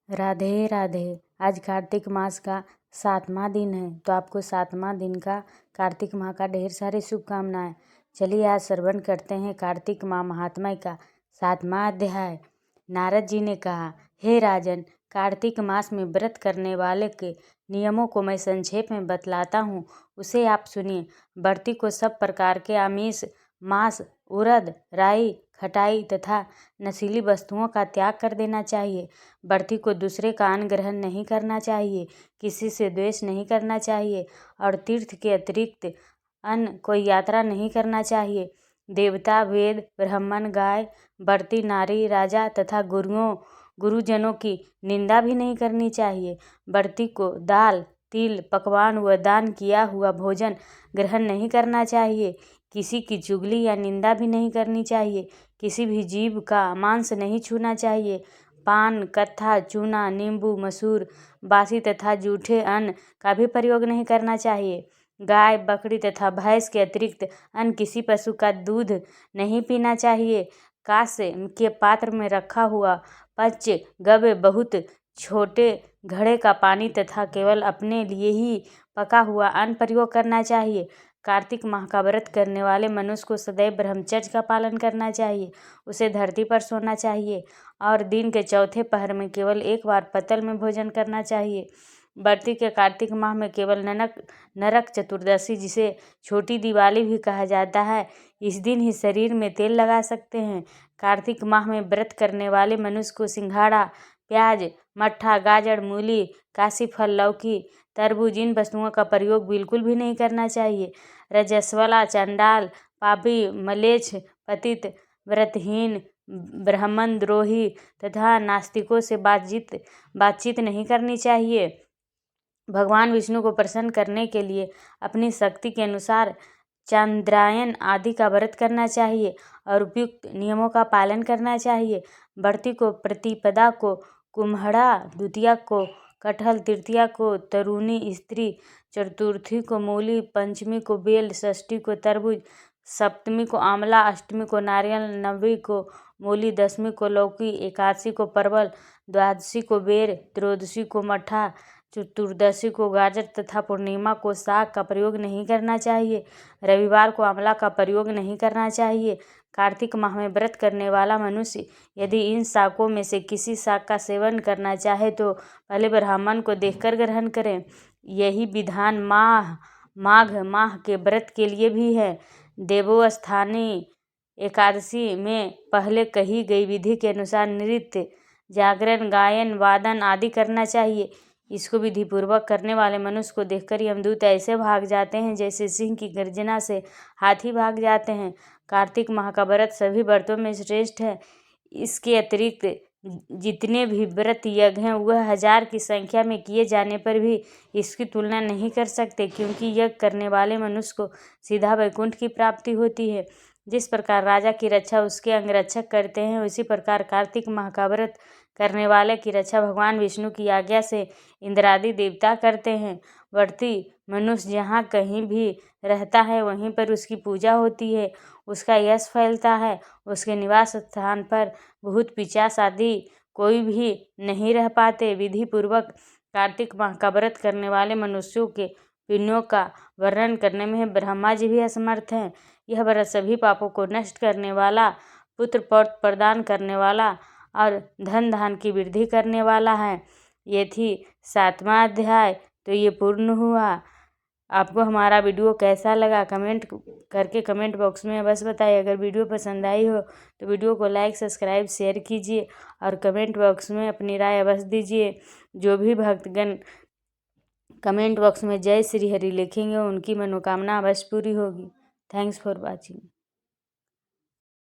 राधे राधे। आज कार्तिक मास का 7वां दिन है, तो आपको 7वां दिन का कार्तिक माह का ढेर सारी शुभकामनाएं। चलिए आज श्रवण करते हैं कार्तिक माह महात्म्य का 7वां अध्याय। नारद जी ने कहा, हे राजन, कार्तिक मास में व्रत करने वाले के नियमों को मैं संक्षेप में बतलाता हूँ, उसे आप सुनिए। व्रती को सब प्रकार के आमिष, मांस, उड़द, राई, खटाई तथा नशीली वस्तुओं का त्याग कर देना चाहिए। व्रती को दूसरे का अन्न ग्रहण नहीं करना चाहिए, किसी से द्वेष नहीं करना चाहिए और तीर्थ के अतिरिक्त अन्य कोई यात्रा नहीं करना चाहिए। देवता, वेद, ब्राह्मण, गाय, व्रती, नारी, राजा तथा गुरुजनों की निंदा भी नहीं करनी चाहिए। व्रती को दाल, तिल, पकवान व दान किया हुआ भोजन ग्रहण नहीं करना चाहिए। किसी की चुगली या निंदा भी नहीं करनी चाहिए। किसी भी जीव का मांस नहीं छूना चाहिए। पान, कत्था, चूना, नींबू, मसूर, बासी तथा जूठे अन्न का भी प्रयोग नहीं करना चाहिए। गाय, बकरी तथा भैंस के अतिरिक्त अन्य किसी पशु का दूध नहीं पीना चाहिए। कांस्य के पात्र में रखा हुआ पंच गव्य बहुत छोटे घड़े का पानी तथा केवल अपने लिए ही पका हुआ अन्न प्रयोग करना चाहिए। कार्तिक माह का व्रत करने वाले मनुष्य को सदैव ब्रह्मचर्य का पालन करना चाहिए। उसे धरती पर सोना चाहिए और दिन के चौथे पहर में केवल एक बार पतल में भोजन करना चाहिए। व्रती के कार्तिक माह में केवल नरक चतुर्दशी, जिसे छोटी दिवाली भी कहा जाता है, इस दिन ही शरीर में तेल लगा सकते हैं। कार्तिक माह में व्रत करने वाले मनुष्य को सिंघाड़ा, प्याज, मट्ठा, गाजर, मूली, काशी फल, लौकी, तरबूज इन वस्तुओं का प्रयोग बिल्कुल भी नहीं करना चाहिए। रजस्वला, चंडाल, पापी, मलेच्छ, पतित, व्रतहीन, ब्राह्मण द्रोही तथा नास्तिकों से बातचीत नहीं करनी चाहिए। भगवान विष्णु को प्रसन्न करने के लिए अपनी शक्ति के अनुसार चांद्रायन आदि का व्रत करना चाहिए और उपयुक्त नियमों का पालन करना चाहिए। व्रती को प्रतिपदा को कुम्हड़ा, द्वितीया को कटहल, तृतीया को तरूनी स्त्री, चतुर्थी को मूली, पंचमी को बेल, षष्ठी को तरबूज, सप्तमी को आंवला, अष्टमी को नारियल, नवमी को मूली, दसवीं को लौकी, एकादशी को परवल, द्वादशी को बेर, त्रयोदशी को मट्ठा, चतुर्दशी को गाजर तथा पूर्णिमा को साग का प्रयोग नहीं करना चाहिए। रविवार को आंवला का प्रयोग नहीं करना चाहिए। कार्तिक माह में व्रत करने वाला मनुष्य यदि इन शाकों में से किसी शाक का सेवन करना चाहे तो पहले ब्राह्मण को देखकर ग्रहण करें। यही विधान माघ माह के व्रत के लिए भी है। देवोत्थानी एकादशी में पहले कही गई विधि के अनुसार नृत्य, जागरण, गायन, वादन आदि करना चाहिए। इसको विधि पूर्वक करने वाले मनुष्य को देखकर यमदूत ऐसे भाग जाते हैं जैसे सिंह की गर्जना से हाथी भाग जाते हैं। कार्तिक माह का व्रत सभी व्रतों में श्रेष्ठ है। इसके अतिरिक्त जितने भी व्रत यज्ञ हैं वह 1000 की संख्या में किए जाने पर भी इसकी तुलना नहीं कर सकते, क्योंकि यज्ञ करने वाले मनुष्य को सीधा वैकुंठ की प्राप्ति होती है। जिस प्रकार राजा की रक्षा उसके अंगरक्षक करते हैं, उसी प्रकार कार्तिक माह का व्रत करने वाले की रक्षा भगवान विष्णु की आज्ञा से इंद्रादि देवता करते हैं। व्रती मनुष्य जहाँ कहीं भी रहता है वहीं पर उसकी पूजा होती है, उसका यश फैलता है। उसके निवास स्थान पर भूत, पिशाच आदि कोई भी नहीं रह पाते। विधि पूर्वक कार्तिक माह का व्रत करने वाले मनुष्यों के पुण्यों का वर्णन करने में ब्रह्मा जी भी असमर्थ हैं। यह व्रत सभी पापों को नष्ट करने वाला, पुत्र पौत्र प्रदान करने वाला और धन धान की वृद्धि करने वाला है। ये थी 7वां अध्याय। तो ये पूर्ण हुआ। आपको हमारा वीडियो कैसा लगा कमेंट करके कमेंट बॉक्स में बस बताइए। अगर वीडियो पसंद आई हो तो वीडियो को लाइक, सब्सक्राइब, शेयर कीजिए और कमेंट बॉक्स में अपनी राय अवश्य दीजिए। जो भी भक्तगण कमेंट बॉक्स में जय श्री हरि लिखेंगे उनकी मनोकामना अवश्य पूरी होगी। Thanks for watching.